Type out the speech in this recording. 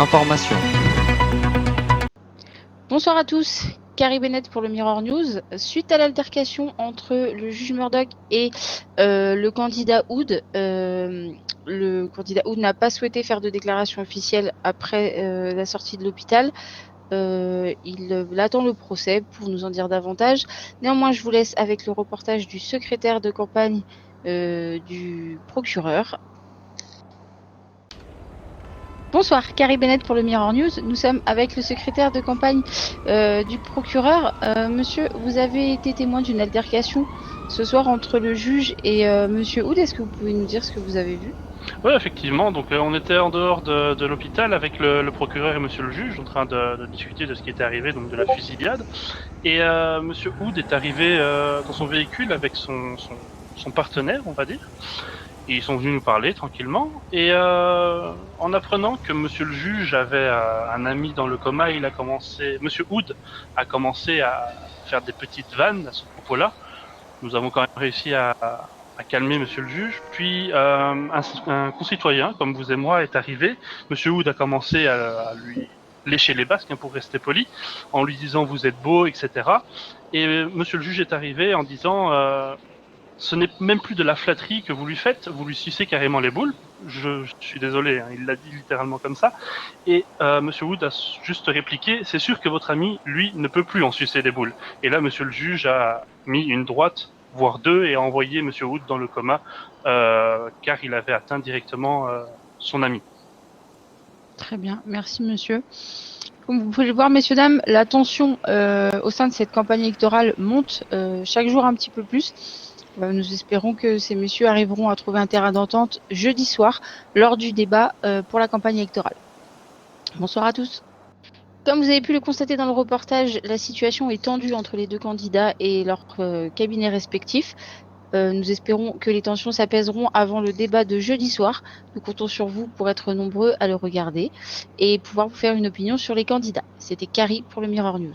Information. Bonsoir à tous, Carrie Bennett pour le Mirror News. Suite à l'altercation entre le juge Murdoch et le candidat Hood, le candidat Hood n'a pas souhaité faire de déclaration officielle après la sortie de l'hôpital. Il attend le procès pour nous en dire davantage. Néanmoins, je vous laisse avec le reportage du secrétaire de campagne du procureur. Bonsoir, Carrie Bennett pour le Mirror News. Nous sommes avec le secrétaire de campagne du procureur. Monsieur, vous avez été témoin d'une altercation ce soir entre le juge et Monsieur Hood. Est-ce que vous pouvez nous dire ce que vous avez vu? Oui, effectivement. Donc, on était en dehors de l'hôpital avec le procureur et monsieur le juge en train de discuter de ce qui était arrivé, donc de la fusillade. Et monsieur Hood est arrivé dans son véhicule avec son partenaire, on va dire. Et ils sont venus nous parler tranquillement. Et en apprenant que monsieur le juge avait un ami dans le coma, monsieur Hood a commencé à faire des petites vannes à ce propos-là. Nous avons quand même réussi à calmer monsieur le juge. Puis un concitoyen, comme vous et moi, est arrivé. Monsieur Hood a commencé à lui lécher les basques, pour rester poli, en lui disant vous êtes beau, etc. Et monsieur le juge est arrivé en disant ce n'est même plus de la flatterie que vous lui faites, vous lui sucez carrément les boules. Je suis désolé, il l'a dit littéralement comme ça. Et monsieur Wood a juste répliqué, c'est sûr que votre ami, lui, ne peut plus en sucer des boules. Et là, monsieur le juge a mis une droite, voire deux, et a envoyé monsieur Wood dans le coma, car il avait atteint directement son ami. Très bien, merci monsieur. Comme vous pouvez le voir, messieurs, dames, la tension au sein de cette campagne électorale monte chaque jour un petit peu plus. Nous espérons que ces messieurs arriveront à trouver un terrain d'entente jeudi soir lors du débat pour la campagne électorale. Bonsoir à tous. Comme vous avez pu le constater dans le reportage, la situation est tendue entre les deux candidats et leurs cabinets respectifs. Nous espérons que les tensions s'apaiseront avant le débat de jeudi soir. Nous comptons sur vous pour être nombreux à le regarder et pouvoir vous faire une opinion sur les candidats. C'était Carrie pour le Mirror News.